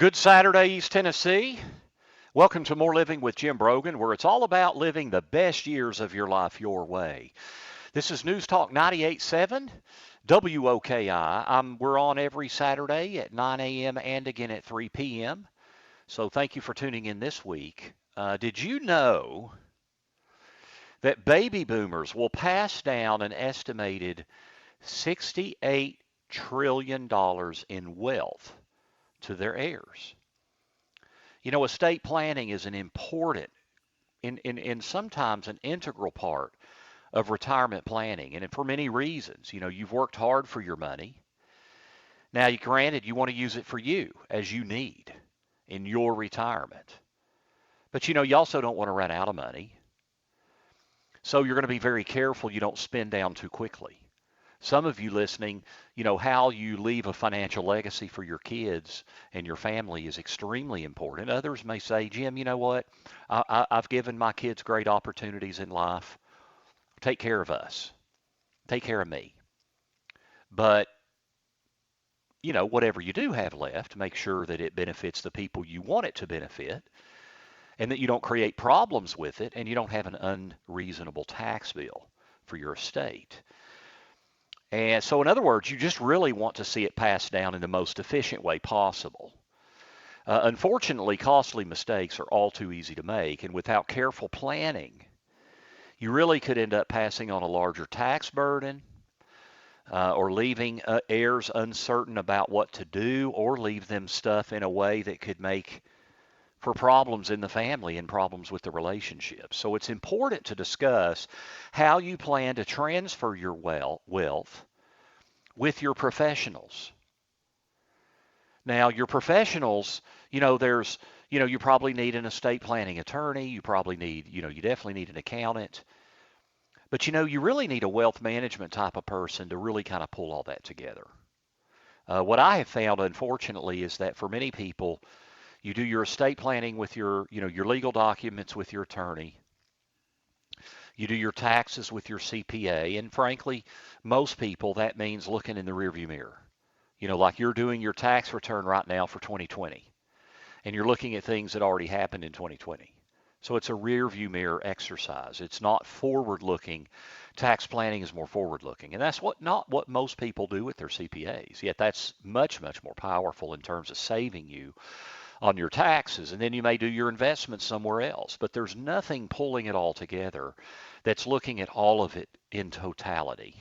Good Saturday, East Tennessee. Welcome to More Living with Jim Brogan, where it's all about living the best years of your life your way. This is News Talk 98.7 WOKI. We're on every Saturday at 9 a.m. and again at 3 p.m. So thank you for tuning in this week. Did you know that baby boomers will pass down an estimated $68 trillion in wealth to their heirs? You know, estate planning is an important, in sometimes an integral part of retirement planning, and for many reasons. You know, you've worked hard for your money. Now, granted, you want to use it for you as you need in your retirement. But, you know, you also don't want to run out of money. So you're going to be very careful you don't spend down too quickly. Some of you listening, you know, how you leave a financial legacy for your kids and your family is extremely important. Others may say, Jim, you know what? I've given my kids great opportunities in life. Take care of us. Take care of me. But, you know, whatever you do have left, make sure that it benefits the people you want it to benefit and that you don't create problems with it and you don't have an unreasonable tax bill for your estate. And so, in other words, you just really want to see it passed down in the most efficient way possible. Unfortunately, costly mistakes are all too easy to make, and without careful planning, you really could end up passing on a larger tax burden, or leaving heirs uncertain about what to do, or leave them stuff in a way that could make for problems in the family and problems with the relationship. So it's important to discuss how you plan to transfer your wealth with your professionals. Now, your professionals, you know, you probably need an estate planning attorney. You probably need, you definitely need an accountant. But, you really need a wealth management type of person to really kind of pull all that together. What I have found, unfortunately, is that for many people, you do your estate planning with your legal documents with your attorney. You do your taxes with your CPA. And frankly, most people, that means looking in the rearview mirror. You know, like you're doing your tax return right now for 2020. And you're looking at things that already happened in 2020. So it's a rearview mirror exercise. It's not forward-looking. Tax planning is more forward-looking. And that's not what most people do with their CPAs. Yet that's much, much more powerful in terms of saving you on your taxes, and then you may do your investments somewhere else. But there's nothing pulling it all together that's looking at all of it in totality.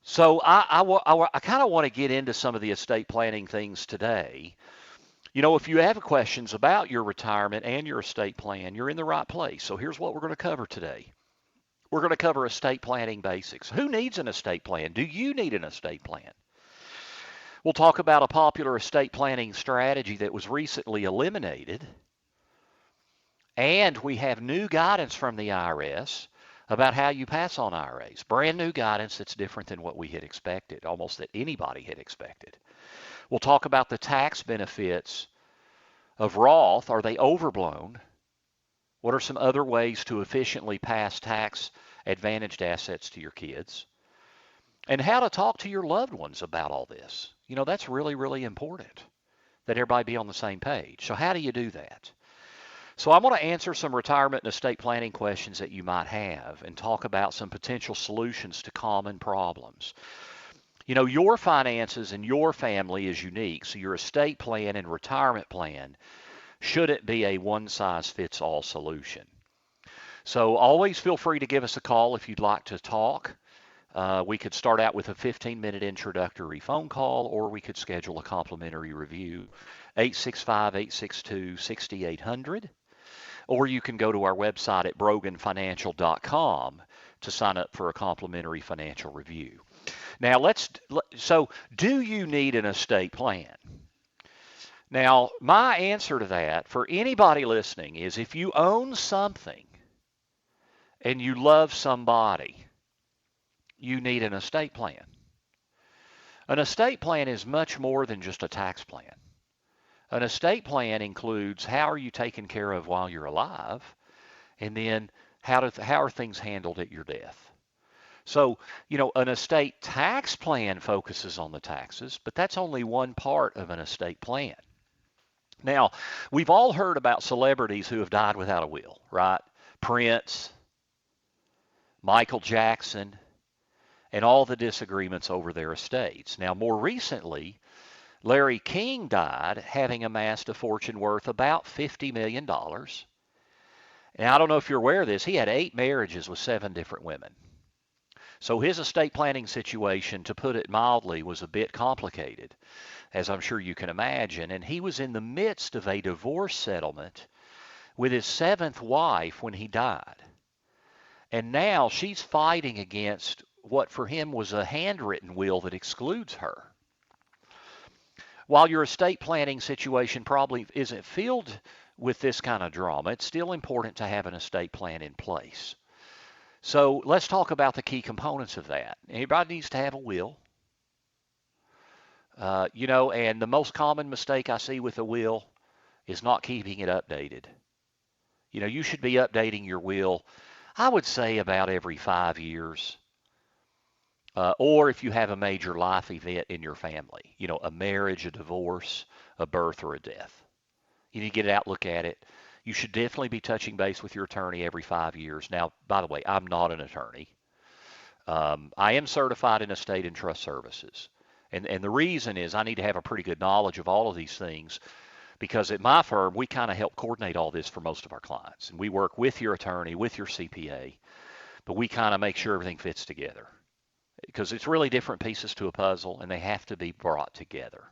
So I kind of want to get into some of the estate planning things today. You know, if you have questions about your retirement and your estate plan, you're in the right place. So here's what we're going to cover today. We're going to cover estate planning basics. Who needs an estate plan? Do you need an estate plan? We'll talk about a popular estate planning strategy that was recently eliminated. And we have new guidance from the IRS about how you pass on IRAs. Brand new guidance that's different than what we had expected, almost that anybody had expected. We'll talk about the tax benefits of Roth. Are they overblown? What are some other ways to efficiently pass tax advantaged assets to your kids? And how to talk to your loved ones about all this. You know, that's really, really important that everybody be on the same page. So how do you do that? So I'm going to answer some retirement and estate planning questions that you might have and talk about some potential solutions to common problems. You know, your finances and your family is unique, so your estate plan and retirement plan shouldn't be a one-size-fits-all solution. So always feel free to give us a call if you'd like to talk. We could start out with a 15-minute introductory phone call, or we could schedule a complimentary review, 865-862-6800. Or you can go to our website at broganfinancial.com to sign up for a complimentary financial review. Now, so do you need an estate plan? Now, my answer to that for anybody listening is if you own something and you love somebody, you need an estate plan. An estate plan is much more than just a tax plan. An estate plan includes how are you taken care of while you're alive, and then how are things handled at your death. So, an estate tax plan focuses on the taxes, but that's only one part of an estate plan. Now, we've all heard about celebrities who have died without a will, right? Prince, Michael Jackson, and all the disagreements over their estates. Now, more recently, Larry King died having amassed a fortune worth about $50 million. Now, I don't know if you're aware of this, he had 8 marriages with 7 different women. So his estate planning situation, to put it mildly, was a bit complicated, as I'm sure you can imagine. And he was in the midst of a divorce settlement with his 7th wife when he died. And now she's fighting against what for him was a handwritten will that excludes her. While your estate planning situation probably isn't filled with this kind of drama, it's still important to have an estate plan in place. So let's talk about the key components of that. Everybody needs to have a will. And the most common mistake I see with a will is not keeping it updated. You should be updating your will, I would say, about every 5 years. Or if you have a major life event in your family, a marriage, a divorce, a birth, or a death. You need to get it out, look at it. You should definitely be touching base with your attorney every 5 years. Now, by the way, I'm not an attorney. I am certified in estate and trust services. And the reason is I need to have a pretty good knowledge of all of these things because at my firm, we kind of help coordinate all this for most of our clients. And we work with your attorney, with your CPA, but we kind of make sure everything fits together because it's really different pieces to a puzzle and they have to be brought together.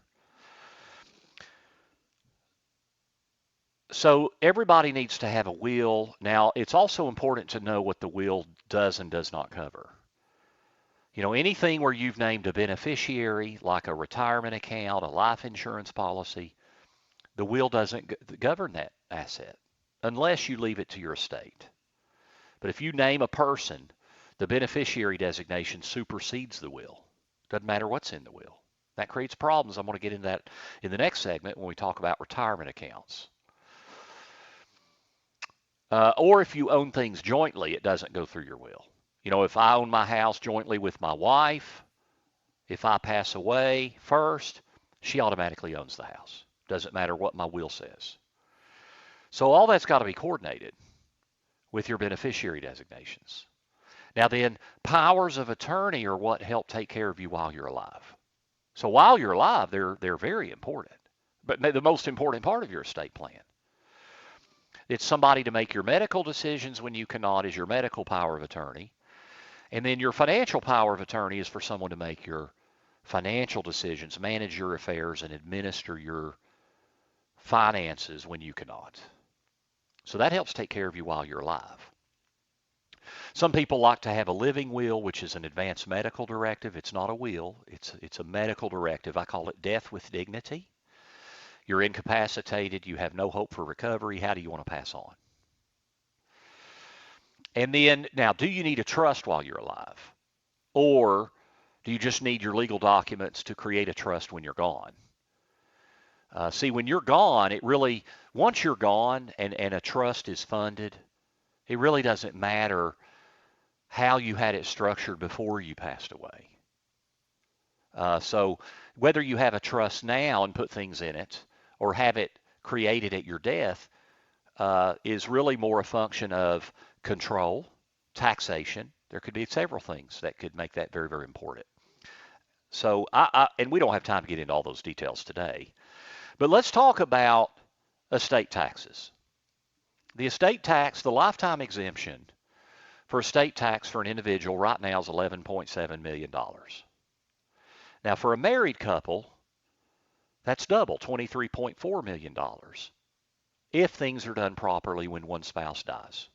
So everybody needs to have a will. Now, it's also important to know what the will does and does not cover. Anything where you've named a beneficiary, like a retirement account, a life insurance policy, the will doesn't govern that asset unless you leave it to your estate. But if you name a person, the beneficiary designation supersedes the will. Doesn't matter what's in the will. That creates problems. I'm going to get into that in the next segment when we talk about retirement accounts. Or if you own things jointly, it doesn't go through your will. If I own my house jointly with my wife, if I pass away first, she automatically owns the house. Doesn't matter what my will says. So all that's got to be coordinated with your beneficiary designations. Now then, powers of attorney are what help take care of you while you're alive. So while you're alive, they're very important. But the most important part of your estate plan. It's somebody to make your medical decisions when you cannot is your medical power of attorney. And then your financial power of attorney is for someone to make your financial decisions, manage your affairs, and administer your finances when you cannot. So that helps take care of you while you're alive. Some people like to have a living will, which is an advanced medical directive. It's not a will. It's a medical directive. I call it death with dignity. You're incapacitated. You have no hope for recovery. How do you want to pass on? And then, now, do you need a trust while you're alive? Or do you just need your legal documents to create a trust when you're gone? See, when you're gone, once you're gone and a trust is funded, it really doesn't matter how you had it structured before you passed away. So whether you have a trust now and put things in it or have it created at your death is really more a function of control, taxation. There could be several things that could make that very, very important. So, and we don't have time to get into all those details today, but let's talk about estate taxes. The estate tax, the lifetime exemption for estate tax for an individual right now is $11.7 million. Now, for a married couple, that's double, $23.4 million, if things are done properly when one spouse dies.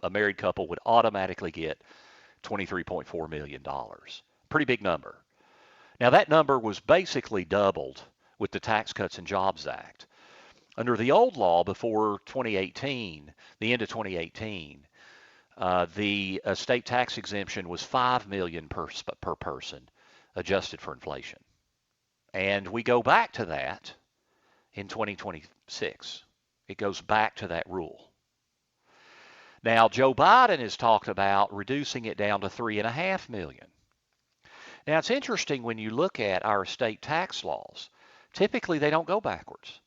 A married couple would automatically get $23.4 million. Pretty big number. Now, that number was basically doubled with the Tax Cuts and Jobs Act. Under the old law before 2018, the end of 2018, the estate tax exemption was $5 million per person, adjusted for inflation. And we go back to that in 2026. It goes back to that rule. Now, Joe Biden has talked about reducing it down to 3.5 million. Now, it's interesting when you look at our state tax laws. Typically, they don't go backwards.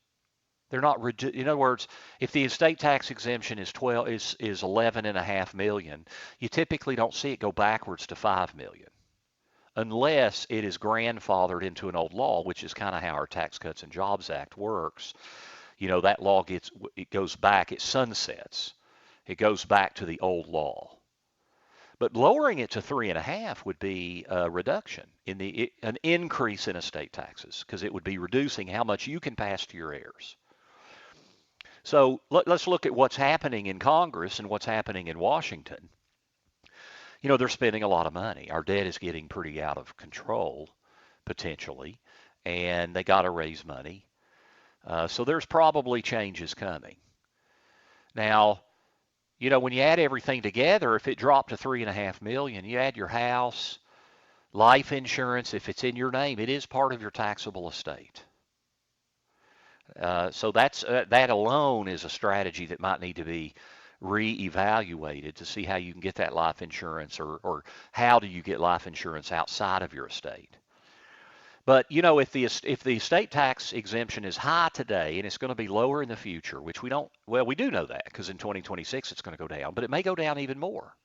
They're not, in other words, if the estate tax exemption is 11.5 million, you typically don't see it go backwards to 5 million, unless it is grandfathered into an old law, which is kind of how our Tax Cuts and Jobs Act works. That law it goes back, it sunsets. It goes back to the old law. But lowering it to 3.5 would be a reduction an increase in estate taxes, because it would be reducing how much you can pass to your heirs. So let's look at what's happening in Congress and what's happening in Washington. They're spending a lot of money. Our debt is getting pretty out of control, potentially, and they got to raise money. So there's probably changes coming. Now, when you add everything together, if it dropped to 3.5 million, you add your house, life insurance, if it's in your name, it is part of your taxable estate. So that alone is a strategy that might need to be reevaluated to see how you can get that life insurance, or how do you get life insurance outside of your estate. But if the estate tax exemption is high today and it's going to be lower in the future, which we do know that, because in 2026 it's going to go down, but it may go down even more.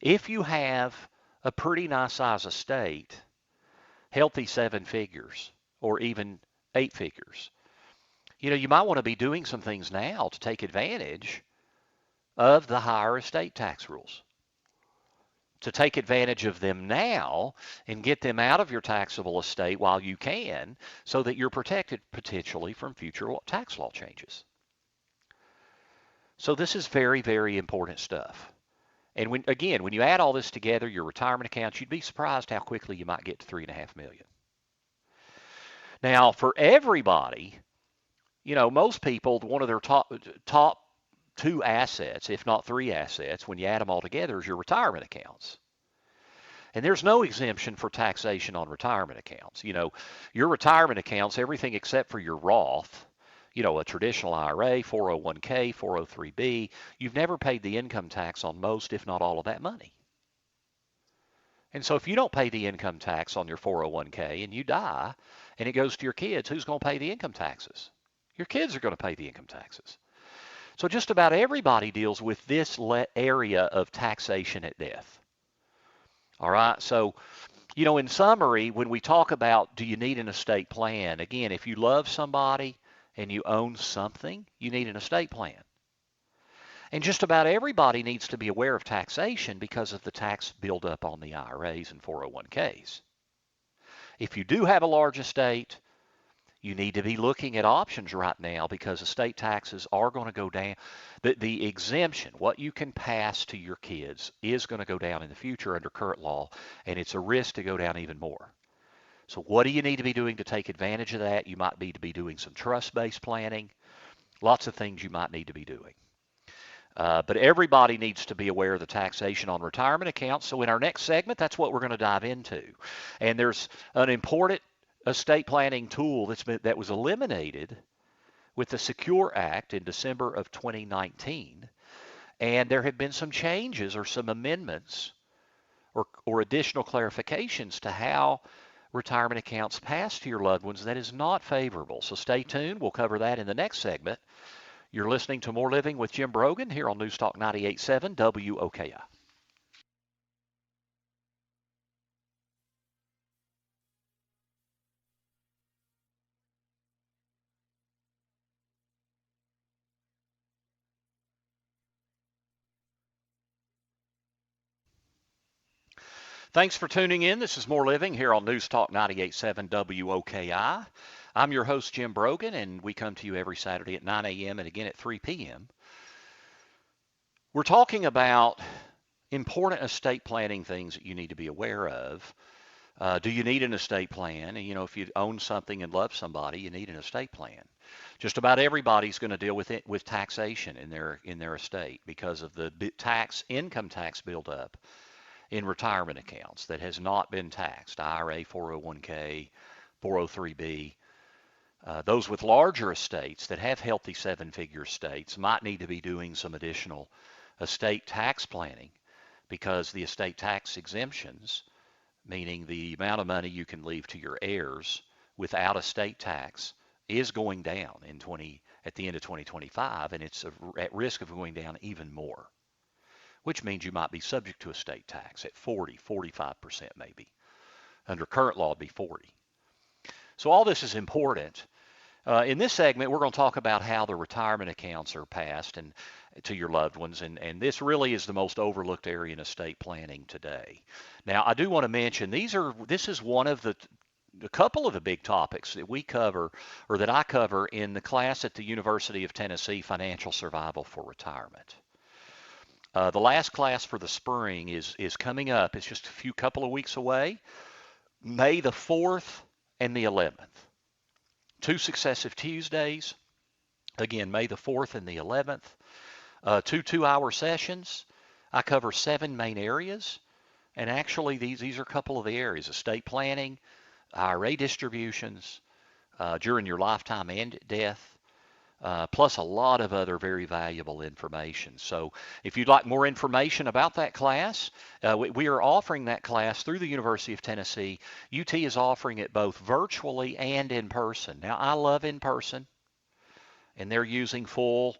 If you have a pretty nice size estate, healthy 7 figures or even 8 figures, you might want to be doing some things now to take advantage of the higher estate tax rules. To take advantage of them now and get them out of your taxable estate while you can, so that you're protected potentially from future tax law changes. So this is very, very important stuff. And when you add all this together, your retirement accounts, you'd be surprised how quickly you might get to 3.5 million. Now, for everybody, most people, one of their top 2 assets, if not 3 assets, when you add them all together, is your retirement accounts. And there's no exemption for taxation on retirement accounts. Your retirement accounts, everything except for your Roth, a traditional IRA, 401k, 403b, you've never paid the income tax on most, if not all of that money. And so if you don't pay the income tax on your 401k and you die and it goes to your kids, who's going to pay the income taxes? Your kids are going to pay the income taxes. So just about everybody deals with this area of taxation at death. All right, so, in summary, when we talk about do you need an estate plan, again, if you love somebody and you own something, you need an estate plan. And just about everybody needs to be aware of taxation because of the tax buildup on the IRAs and 401ks. If you do have a large estate, you need to be looking at options right now, because estate taxes are going to go down. The exemption, what you can pass to your kids, is going to go down in the future under current law, and it's a risk to go down even more. So what do you need to be doing to take advantage of that? You might need to be doing some trust-based planning. Lots of things you might need to be doing. But everybody needs to be aware of the taxation on retirement accounts. So in our next segment, that's what we're going to dive into. And there's an important estate planning tool that was eliminated with the Secure Act in December of 2019. And there have been some changes or some amendments or additional clarifications to how retirement accounts pass to your loved ones that is not favorable. So stay tuned. We'll cover that in the next segment. You're listening to More Living with Jim Brogan here on News Talk 98.7 WOKI. Thanks for tuning in. This is More Living here on News Talk 98.7 WOKI. I'm your host, Jim Brogan, and we come to you every Saturday at 9 a.m. and again at 3 p.m. We're talking about important estate planning things that you need to be aware of. Do you need an estate plan? And, if you own something and love somebody, you need an estate plan. Just about everybody's going to deal with it, with taxation in their estate because of the income tax buildup in retirement accounts that has not been taxed, IRA, 401k, 403b. Those with larger estates that have healthy 7-figure estates might need to be doing some additional estate tax planning because the estate tax exemptions, meaning the amount of money you can leave to your heirs without estate tax, is going down at the end of 2025, and it's at risk of going down even more, which means you might be subject to estate tax at 40, 45% maybe. Under current law, it'd be 40. So all this is important. In this segment, we're going to talk about how the retirement accounts are passed and to your loved ones, and this really is the most overlooked area in estate planning today. Now, I do want to mention this is one of a couple of the big topics that we cover, or that I cover in the class at the University of Tennessee, Financial Survival for Retirement. The last class for the spring is coming up. It's just a couple of weeks away, May the 4th and the 11th. 2 successive Tuesdays, again, May the 4th and the 11th. 2 2-hour sessions. I cover 7 main areas, and actually these are a couple of the areas: estate planning, IRA distributions, during your lifetime and death, plus a lot of other very valuable information. So if you'd like more information about that class, we are offering that class through the University of Tennessee. UT is offering it both virtually and in person. Now, I love in person, and they're using full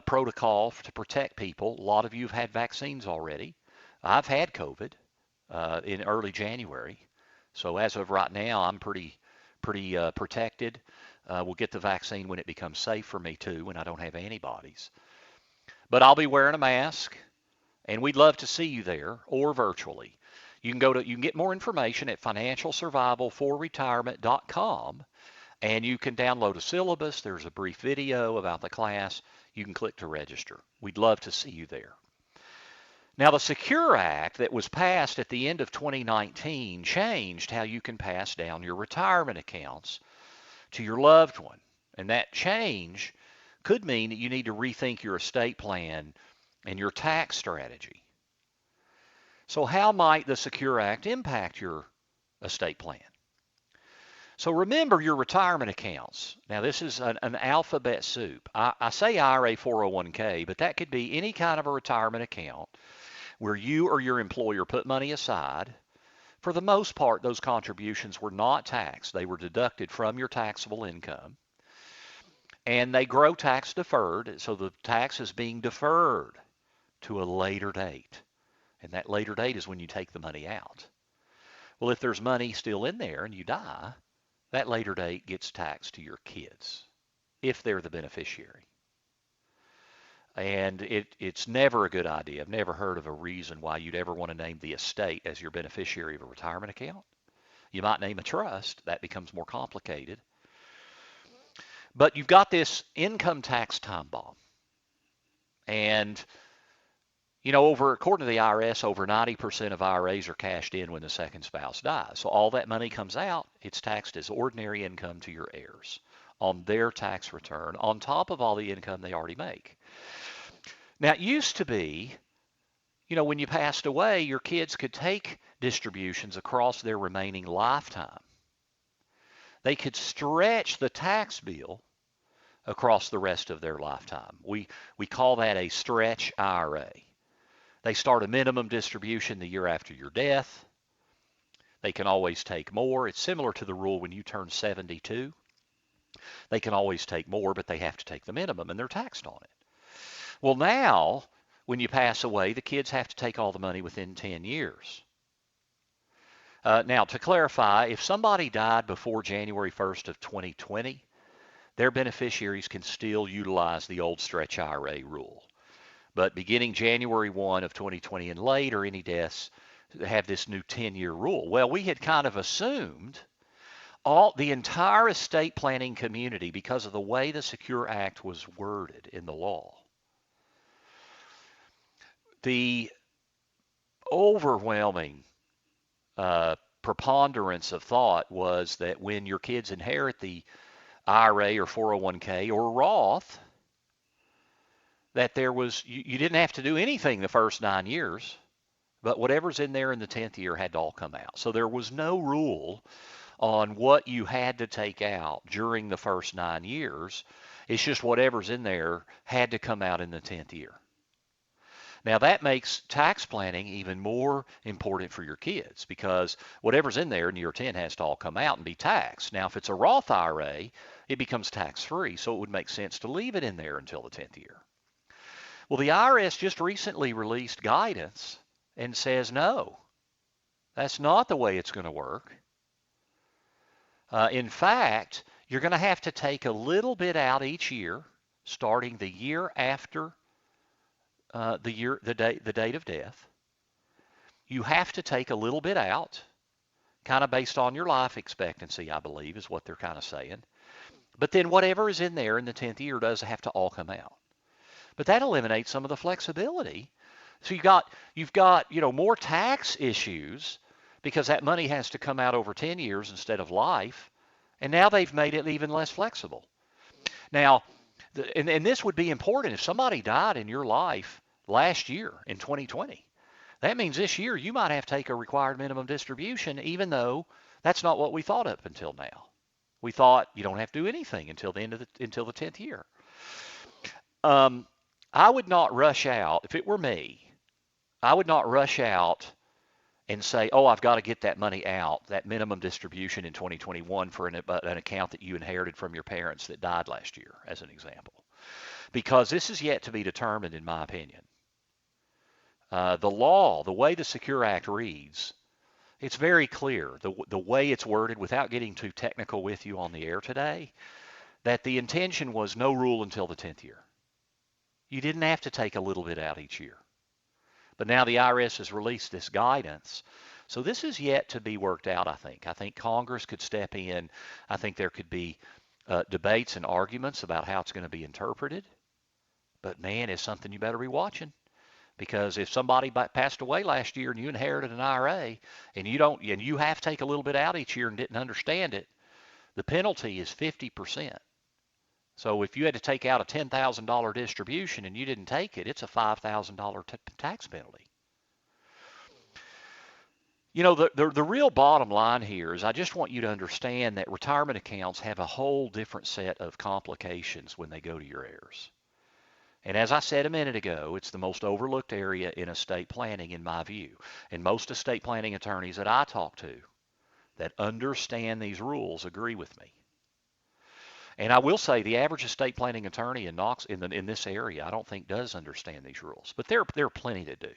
protocol to protect people. A lot of you have had vaccines already. I've had COVID in early January. So as of right now, I'm pretty protected. We'll get the vaccine when it becomes safe for me too, when I don't have antibodies. But I'll be wearing a mask, and we'd love to see you there or virtually. You can get more information at financialsurvivalforretirement.com, and you can download a syllabus. There's a brief video about the class. You can click to register. We'd love to see you there. Now, the Secure Act that was passed at the end of 2019 changed how you can pass down your retirement accounts to your loved one. And that change could mean that you need to rethink your estate plan and your tax strategy. So how might the Secure Act impact your estate plan? So remember your retirement accounts. Now, this is an alphabet soup. I say IRA 401k, but that could be any kind of a retirement account where you or your employer put money aside. For the most part, those contributions were not taxed. They were deducted from your taxable income. And they grow tax deferred, so the tax is being deferred to a later date. And that later date is when you take the money out. Well, if there's money still in there and you die, that later date gets taxed to your kids, if they're the beneficiary. And it's never a good idea. I've never heard of a reason why you'd ever want to name the estate as your beneficiary of a retirement account. You might name a trust. That becomes more complicated. But you've got this income tax time bomb. And, according to the IRS, over 90% of IRAs are cashed in when the second spouse dies. So all that money comes out, it's taxed as ordinary income to your heirs on their tax return, on top of all the income they already make. Now, it used to be, when you passed away, your kids could take distributions across their remaining lifetime. They could stretch the tax bill across the rest of their lifetime. We call that a stretch IRA. They start a minimum distribution the year after your death. They can always take more. It's similar to the rule when you turn 72. They can always take more, but they have to take the minimum, and they're taxed on it. Well, now, when you pass away, the kids have to take all the money within 10 years. Now, to clarify, if somebody died before January 1st of 2020, their beneficiaries can still utilize the old stretch IRA rule. But beginning January 1 of 2020 and later, any deaths have this new 10-year rule. Well, we had kind of assumed the entire estate planning community, because of the way the Secure Act was worded in the law, the overwhelming preponderance of thought was that when your kids inherit the IRA or 401k or Roth, that you didn't have to do anything the first 9 years, but whatever's in there in the 10th year had to all come out. So there was no rule on what you had to take out during the first 9 years. It's just whatever's in there had to come out in the 10th year. Now that makes tax planning even more important for your kids because whatever's in there in year 10 has to all come out and be taxed. Now if it's a Roth IRA, it becomes tax-free, so it would make sense to leave it in there until the 10th year. Well, the IRS just recently released guidance and says no, that's not the way it's going to work. In fact, you're going to have to take a little bit out each year, starting the year after the date of death. You have to take a little bit out, kind of based on your life expectancy, I believe, is what they're kind of saying. But then whatever is in there in the 10th year does have to all come out. But that eliminates some of the flexibility. So you've got more tax issues because that money has to come out over 10 years instead of life. And now they've made it even less flexible. Now, and this would be important if somebody died in your life last year in 2020. That means this year you might have to take a required minimum distribution, even though that's not what we thought up until now. We thought you don't have to do anything until the 10th year. I would not rush out. If it were me, I would not rush out and say, oh, I've got to get that money out, that minimum distribution in 2021 for an account that you inherited from your parents that died last year, as an example. Because this is yet to be determined, in my opinion. The law, the way the Secure Act reads, it's very clear, the way it's worded, without getting too technical with you on the air today, that the intention was no rule until the 10th year. You didn't have to take a little bit out each year. But now the IRS has released this guidance. So this is yet to be worked out, I think. I think Congress could step in. I think there could be debates and arguments about how it's going to be interpreted. But man, it's something you better be watching. Because if somebody passed away last year and you inherited an IRA and you have to take a little bit out each year and didn't understand it, the penalty is 50%. So if you had to take out a $10,000 distribution and you didn't take it, it's a $5,000 tax penalty. The real bottom line here is I just want you to understand that retirement accounts have a whole different set of complications when they go to your heirs. And as I said a minute ago, it's the most overlooked area in estate planning in my view. And most estate planning attorneys that I talk to that understand these rules agree with me. And I will say the average estate planning attorney in this area I don't think does understand these rules. But there are plenty that do.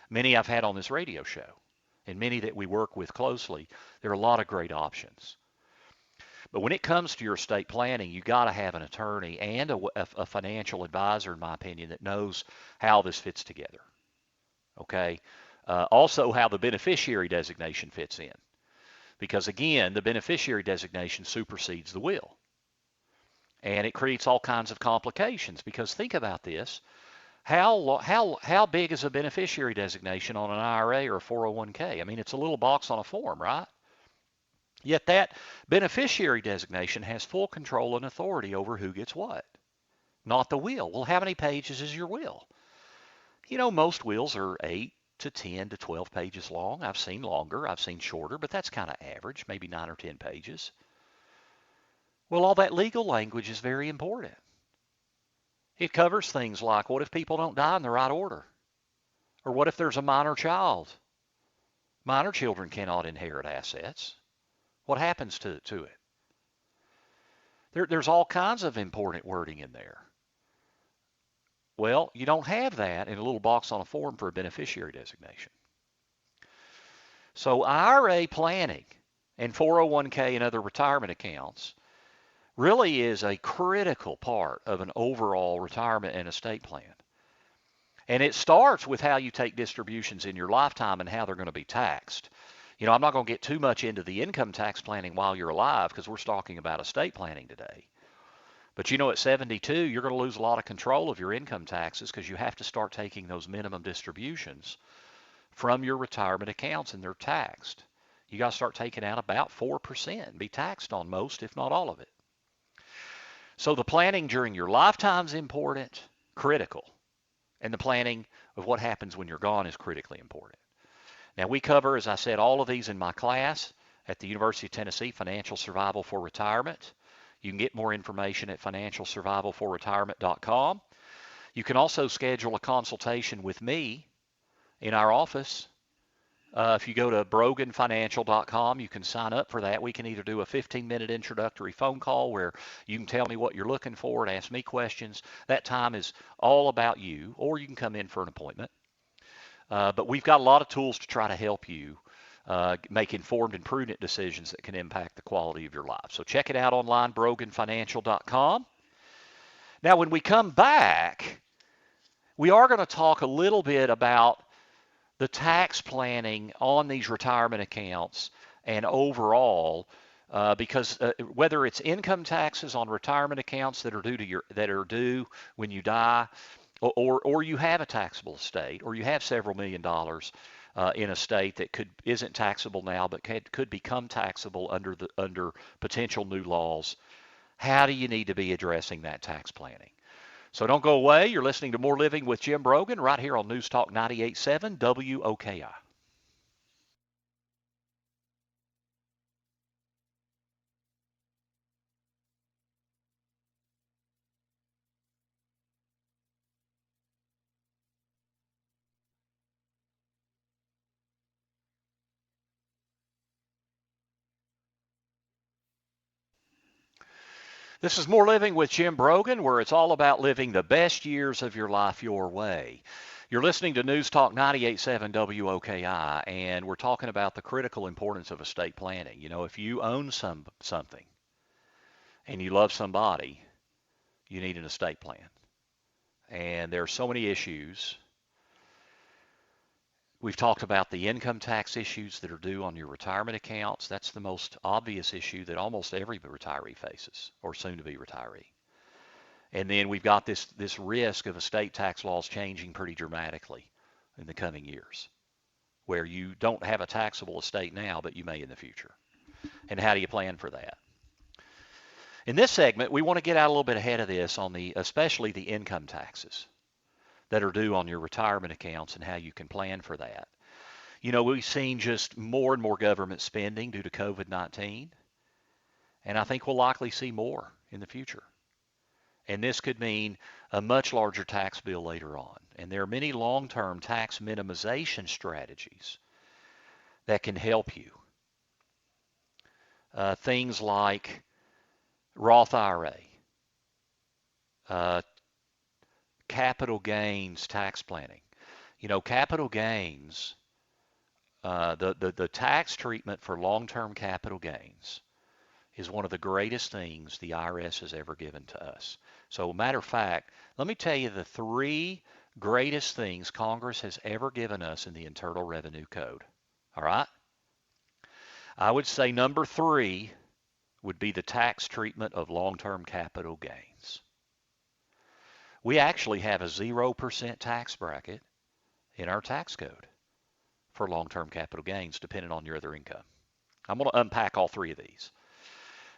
Many I've had on this radio show and many that we work with closely. There are a lot of great options. But when it comes to your estate planning, you got to have an attorney and a financial advisor, in my opinion, that knows how this fits together. Okay? Also how the beneficiary designation fits in. Because again, the beneficiary designation supersedes the will. And it creates all kinds of complications because think about this. How big is a beneficiary designation on an IRA or a 401k? I mean, it's a little box on a form, right? Yet that beneficiary designation has full control and authority over who gets what, not the will. Well, how many pages is your will? Most wills are 8 to 10 to 12 pages long. I've seen longer, I've seen shorter, but that's kind of average, maybe 9 or 10 pages. Well, all that legal language is very important. It covers things like what if people don't die in the right order? Or what if there's a minor child? Minor children cannot inherit assets. What happens to it? There's all kinds of important wording in there. Well, you don't have that in a little box on a form for a beneficiary designation. So IRA planning and 401k and other retirement accounts really is a critical part of an overall retirement and estate plan. And it starts with how you take distributions in your lifetime and how they're going to be taxed. I'm not going to get too much into the income tax planning while you're alive because we're talking about estate planning today. But at 72, you're going to lose a lot of control of your income taxes because you have to start taking those minimum distributions from your retirement accounts and they're taxed. You got to start taking out about 4% and be taxed on most, if not all of it. So the planning during your lifetime is important, critical. And the planning of what happens when you're gone is critically important. Now we cover, as I said, all of these in my class at the University of Tennessee, Financial Survival for Retirement. You can get more information at financialsurvivalforretirement.com. You can also schedule a consultation with me in our office. If you go to broganfinancial.com, you can sign up for that. We can either do a 15-minute introductory phone call where you can tell me what you're looking for and ask me questions. That time is all about you, or you can come in for an appointment. But we've got a lot of tools to try to help you make informed and prudent decisions that can impact the quality of your life. So check it out online, broganfinancial.com. Now, when we come back, we are going to talk a little bit about the tax planning on these retirement accounts and overall, because whether it's income taxes on retirement accounts that are due when you die, or you have a taxable estate, or you have several $1 million in a state that isn't taxable now, but could become taxable under potential new laws. How do you need to be addressing that tax planning? So don't go away. You're listening to More Living with Jim Brogan right here on News Talk 98.7 WOKI. This is More Living with Jim Brogan, where it's all about living the best years of your life your way. You're listening to News Talk 98.7 WOKI, and we're talking about the critical importance of estate planning. You know, if you own something and you love somebody, you need an estate plan. And there are so many issues. We've talked about the income tax issues that are due on your retirement accounts. That's the most obvious issue that almost every retiree faces, or soon-to-be retiree. And then we've got this risk of estate tax laws changing pretty dramatically in the coming years, where you don't have a taxable estate now, but you may in the future. And how do you plan for that? In this segment, we want to get out a little bit ahead of this on especially the income taxes that are due on your retirement accounts and how you can plan for that. You know, we've seen just more and more government spending due to COVID-19, and I think we'll likely see more in the future. And this could mean a much larger tax bill later on. And there are many long-term tax minimization strategies that can help you. Things like Roth IRA, capital gains tax planning. You know, capital gains, the tax treatment for long-term capital gains is one of the greatest things the IRS has ever given to us. So, matter of fact, let me tell you the 3 greatest things Congress has ever given us in the Internal Revenue Code. All right? I would say number 3 would be the tax treatment of long-term capital gains. We actually have a 0% tax bracket in our tax code for long-term capital gains, depending on your other income. I'm going to unpack all 3 of these.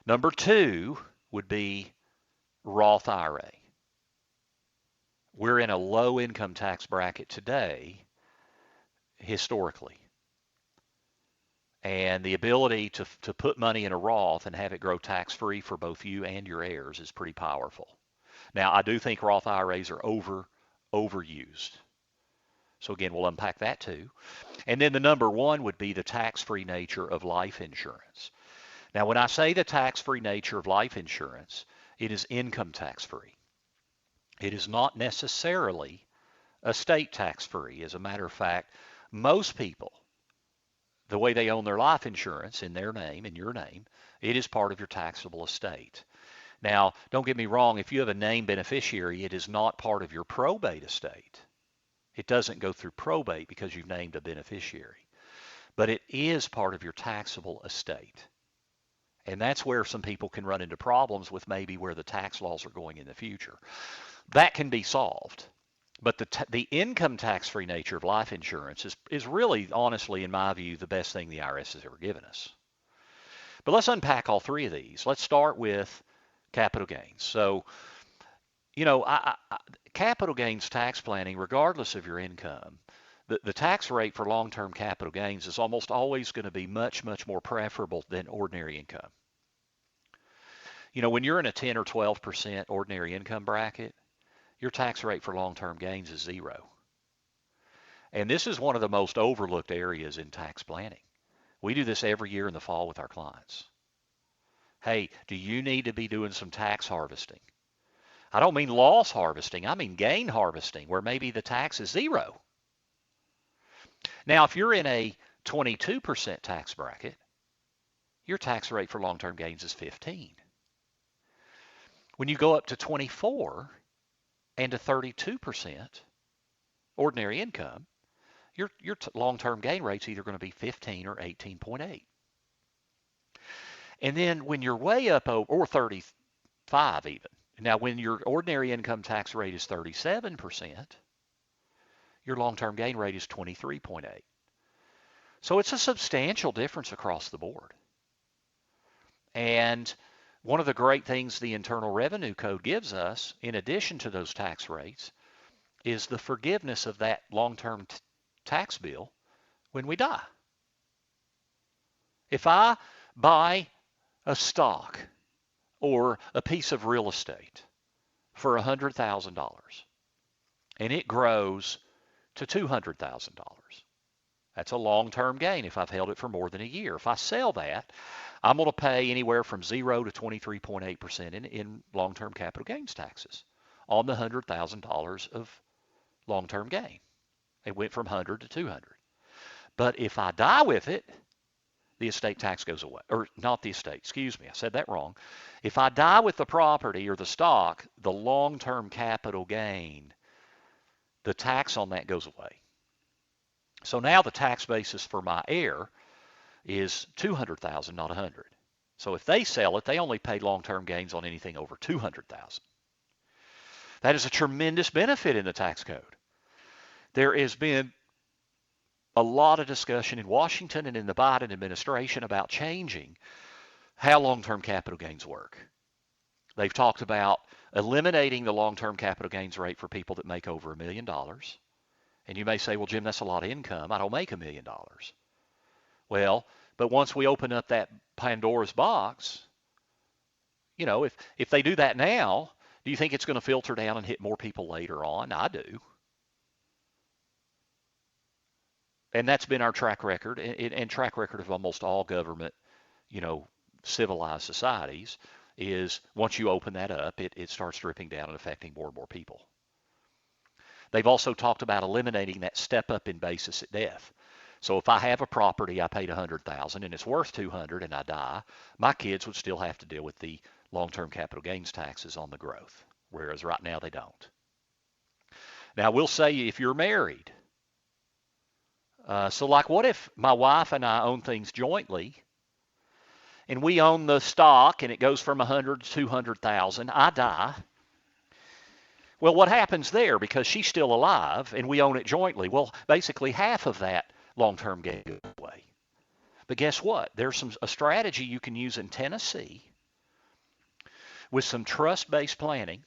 Number 2 would be Roth IRA. We're in a low income tax bracket today, historically. And the ability to put money in a Roth and have it grow tax-free for both you and your heirs is pretty powerful. Now, I do think Roth IRAs are overused. So again, we'll unpack that too. And then the number 1 would be the tax-free nature of life insurance. Now, when I say the tax-free nature of life insurance, it is income tax-free. It is not necessarily estate tax-free. As a matter of fact, most people, the way they own their life insurance in their name, in your name, it is part of your taxable estate. Now, don't get me wrong, if you have a named beneficiary, it is not part of your probate estate. It doesn't go through probate because you've named a beneficiary. But it is part of your taxable estate. And that's where some people can run into problems with maybe where the tax laws are going in the future. That can be solved. But the income tax-free nature of life insurance is really, honestly, in my view, the best thing the IRS has ever given us. But let's unpack all 3 of these. Let's start with capital gains. So, you know, capital gains tax planning, regardless of your income, the tax rate for long-term capital gains is almost always going to be much, much more preferable than ordinary income. You know, when you're in a 10 or 12% ordinary income bracket, your tax rate for long-term gains is 0. And this is one of the most overlooked areas in tax planning. We do this every year in the fall with our clients. Hey, do you need to be doing some tax harvesting? I don't mean loss harvesting. I mean gain harvesting, where maybe the tax is 0. Now, if you're in a 22% tax bracket, your tax rate for long-term gains is 15. When you go up to 24 and to 32% ordinary income, your long-term gain rate's either going to be 15 or 18.8. And then when you're way up over, or 35 even. Now, when your ordinary income tax rate is 37%, your long-term gain rate is 23.8. So it's a substantial difference across the board. And one of the great things the Internal Revenue Code gives us, in addition to those tax rates, is the forgiveness of that long-term tax bill when we die. If I buy a stock or a piece of real estate for $100,000 and it grows to $200,000, that's a long-term gain if I've held it for more than a year. If I sell that, I'm going to pay anywhere from 0 to 23.8% in long-term capital gains taxes on the $100,000 of long-term gain. It went from 100 to 200. But if I die with it, the estate tax goes away. Or not the estate, excuse me, I said that wrong. If I die with the property or the stock, the long-term capital gain, the tax on that goes away. So now the tax basis for my heir is 200,000, not 100. So if they sell it, they only pay long-term gains on anything over 200,000. That is a tremendous benefit in the tax code. There has been a lot of discussion in Washington and in the Biden administration about changing how long-term capital gains work. They've talked about eliminating the long-term capital gains rate for people that make over $1 million. And you may say, well, Jim, that's a lot of income. I don't make $1 million. Well, but once we open up that Pandora's box, you know, if they do that now, do you think it's going to filter down and hit more people later on? I do. And that's been our track record and track record of almost all government, you know, civilized societies, is once you open that up, it starts dripping down and affecting more and more people. They've also talked about eliminating that step up in basis at death. So if I have a property I paid $100,000 and it's worth $200 and I die, my kids would still have to deal with the long-term capital gains taxes on the growth, whereas right now they don't. Now we'll say if you're married, so like what if my wife and I own things jointly and we own the stock and it goes from 100 to 200,000, I die. Well, what happens there, because she's still alive and we own it jointly? Well, basically half of that long-term gain goes away. But guess what? There's a strategy you can use in Tennessee with some trust-based planning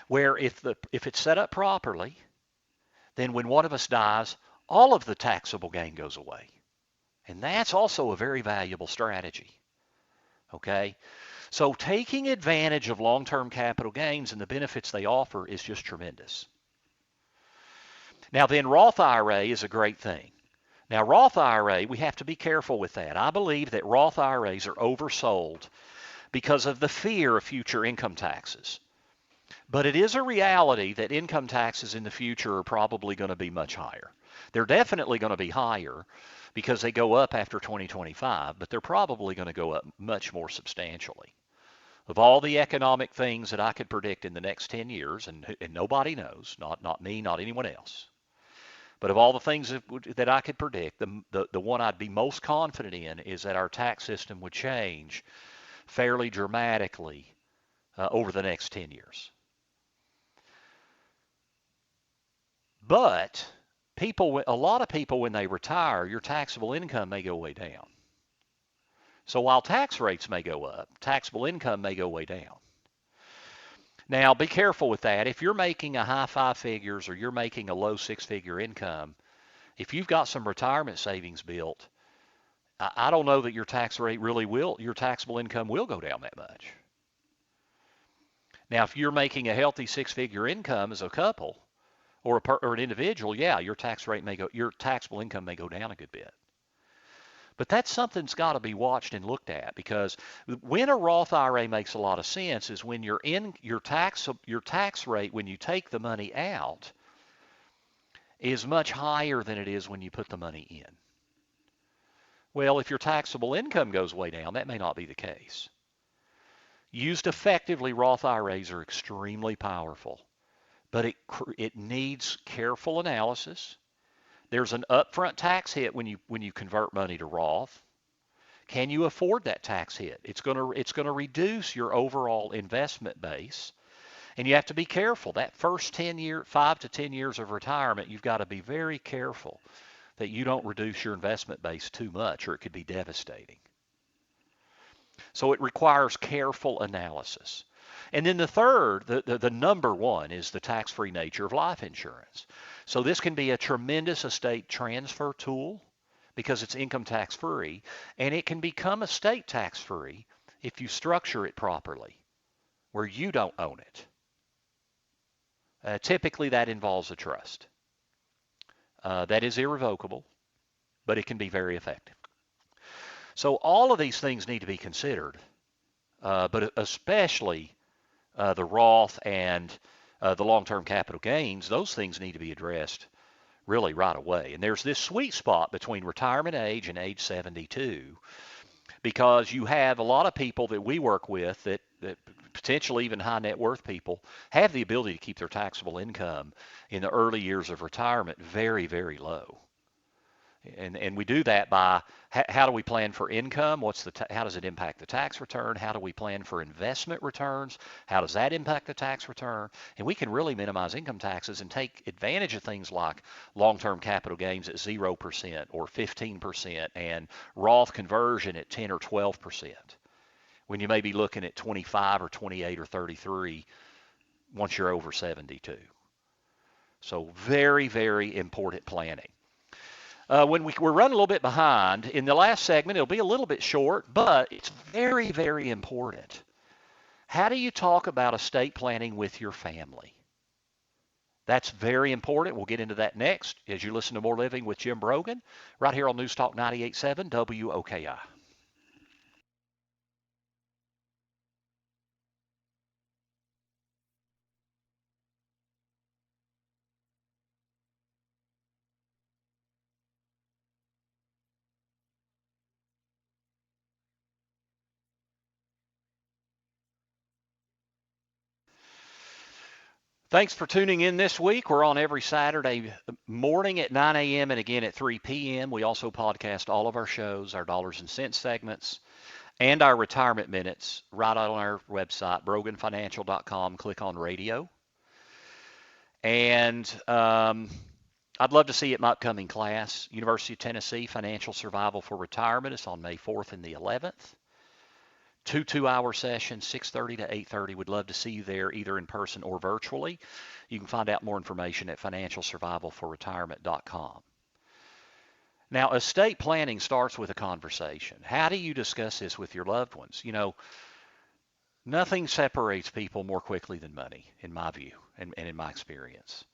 where if it's set up properly, then when one of us dies, all of the taxable gain goes away. And that's also a very valuable strategy. Okay? So taking advantage of long-term capital gains and the benefits they offer is just tremendous. Now then, Roth IRA is a great thing. Now Roth IRA, we have to be careful with that. I believe that Roth IRAs are oversold because of the fear of future income taxes. But it is a reality that income taxes in the future are probably going to be much higher. They're definitely going to be higher because they go up after 2025, but they're probably going to go up much more substantially. Of all the economic things that I could predict in the next 10 years, and nobody knows, not me, not anyone else, but of all the things that I could predict, the one I'd be most confident in is that our tax system would change fairly dramatically over the next 10 years. But a lot of people, when they retire, your taxable income may go way down. So while tax rates may go up, taxable income may go way down. Now, be careful with that. If you're making a high 5 figures or you're making a low 6-figure income, if you've got some retirement savings built, I don't know that your tax rate really will, your taxable income will go down that much. Now, if you're making a healthy six-figure income as a couple or an individual, yeah, your taxable income may go down a good bit. But that's something that's got to be watched and looked at, because when a Roth IRA makes a lot of sense is when you're in your tax rate when you take the money out is much higher than it is when you put the money in. Well, if your taxable income goes way down, that may not be the case. Used effectively, Roth IRAs are extremely powerful, but it needs careful analysis. There's an upfront tax hit when you convert money to Roth. Can you afford that tax hit? It's going to reduce your overall investment base, and you have to be careful. That first 5 to 10 years of retirement, you've got to be very careful that you don't reduce your investment base too much, or it could be devastating. So it requires careful analysis. And then the third, the number one, is the tax-free nature of life insurance. So this can be a tremendous estate transfer tool because it's income tax-free, and it can become estate tax-free if you structure it properly, where you don't own it. Typically, that involves a trust. That is irrevocable, but it can be very effective. So all of these things need to be considered, but especially the Roth and the long-term capital gains. Those things need to be addressed really right away. And there's this sweet spot between retirement age and age 72, because you have a lot of people that we work with that potentially even high net worth people have the ability to keep their taxable income in the early years of retirement very, very low. And we do that by how do we plan for income? How does it impact the tax return? How do we plan for investment returns? How does that impact the tax return? And we can really minimize income taxes and take advantage of things like long-term capital gains at 0% or 15% and Roth conversion at 10 or 12%, when you may be looking at 25 or 28 or 33 once you're over 72. So very, very important planning. We're running a little bit behind. In the last segment, it'll be a little bit short, but it's very, very important. How do you talk about estate planning with your family? That's very important. We'll get into that next as you listen to More Living with Jim Brogan, right here on News Talk 98.7 WOKI. Thanks for tuning in this week. We're on every Saturday morning at 9 a.m. and again at 3 p.m. We also podcast all of our shows, our dollars and cents segments, and our retirement minutes right on our website, broganfinancial.com. Click on radio. And I'd love to see you at my upcoming class, University of Tennessee Financial Survival for Retirement. It's on May 4th and the 11th. Two-hour sessions, 6:30 to 8:30. We'd love to see you there, either in person or virtually. You can find out more information at financialsurvivalforretirement.com. Now, estate planning starts with a conversation. How do you discuss this with your loved ones? You know, nothing separates people more quickly than money, in my view and in my experience.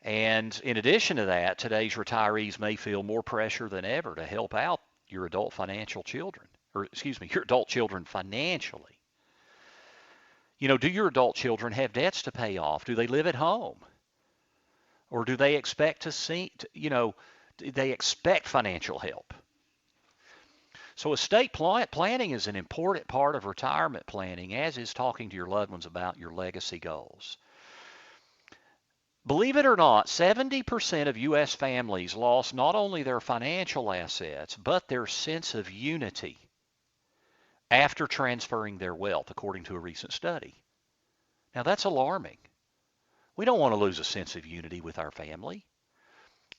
And in addition to that, today's retirees may feel more pressure than ever to help out your adult your adult children financially. You know, do your adult children have debts to pay off? Do they live at home? Or do they expect do they expect financial help? So estate planning is an important part of retirement planning, as is talking to your loved ones about your legacy goals. Believe it or not, 70% of U.S. families lost not only their financial assets, but their sense of unity after transferring their wealth, according to a recent study. Now, that's alarming. We don't want to lose a sense of unity with our family.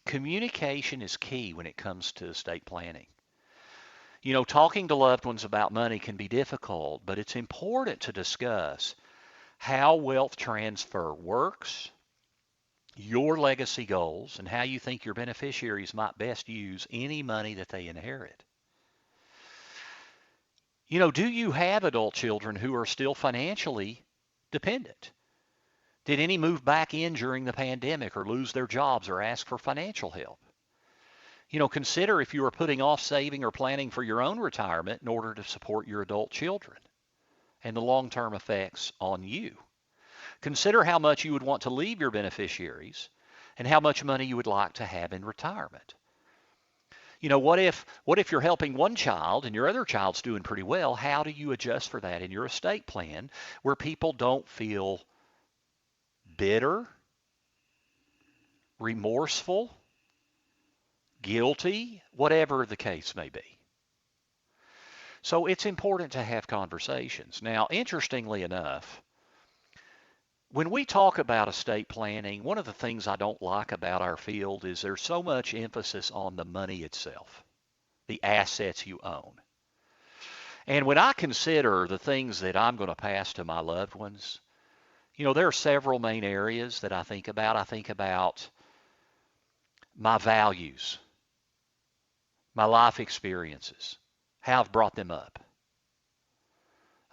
Communication is key when it comes to estate planning. You know, talking to loved ones about money can be difficult, but it's important to discuss how wealth transfer works, your legacy goals, and how you think your beneficiaries might best use any money that they inherit. You know, do you have adult children who are still financially dependent? Did any move back in during the pandemic or lose their jobs or ask for financial help? Consider if you are putting off saving or planning for your own retirement in order to support your adult children and the long-term effects on you. Consider how much you would want to leave your beneficiaries and how much money you would like to have in retirement. What if you're helping one child and your other child's doing pretty well? How do you adjust for that in your estate plan where people don't feel bitter, remorseful, guilty, whatever the case may be? So it's important to have conversations. Now, interestingly enough, when we talk about estate planning, one of the things I don't like about our field is there's so much emphasis on the money itself, the assets you own. And when I consider the things that I'm going to pass to my loved ones, there are several main areas that I think about. I think about my values, my life experiences, how I've brought them up.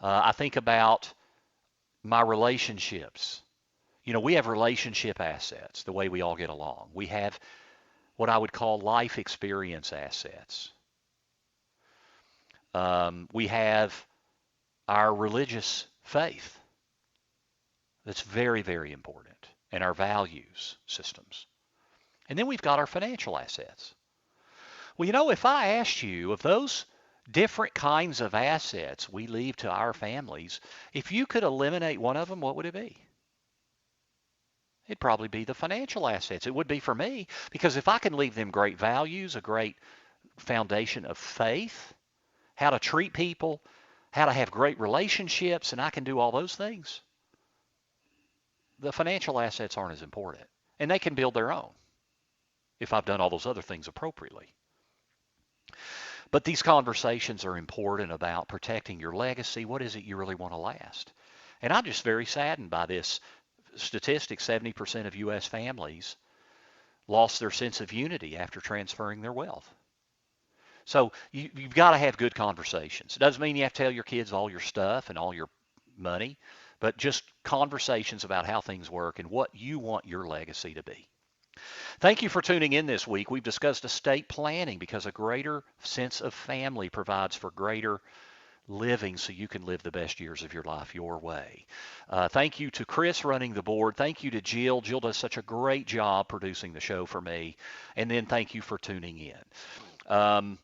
I think about my relationships. We have relationship assets, the way we all get along. We have what I would call life experience assets. We have our religious faith. That's very, very important, and our values systems. And then we've got our financial assets. Well, if I asked you of those different kinds of assets we leave to our families, if you could eliminate one of them, what would it be? It'd probably be the financial assets. It would be for me, because if I can leave them great values, a great foundation of faith, how to treat people, how to have great relationships, and I can do all those things, the financial assets aren't as important. And they can build their own if I've done all those other things appropriately. But these conversations are important about protecting your legacy. What is it you really want to last? And I'm just very saddened by this statistic. 70% of U.S. families lost their sense of unity after transferring their wealth. So you've got to have good conversations. It doesn't mean you have to tell your kids all your stuff and all your money, but just conversations about how things work and what you want your legacy to be. Thank you for tuning in this week. We've discussed estate planning because a greater sense of family provides for greater living so you can live the best years of your life your way. Thank you to Chris running the board. Thank you to Jill. Jill does such a great job producing the show for me. And then thank you for tuning in.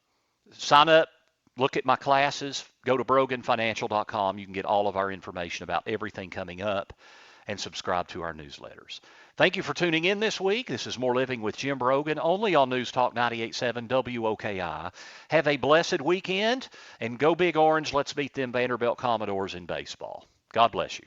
Sign up. Look at my classes. Go to broganfinancial.com. You can get all of our information about everything coming up and subscribe to our newsletters. Thank you for tuning in this week. This is More Living with Jim Brogan, only on News Talk 98.7 WOKI. Have a blessed weekend, and go Big Orange. Let's beat them Vanderbilt Commodores in baseball. God bless you.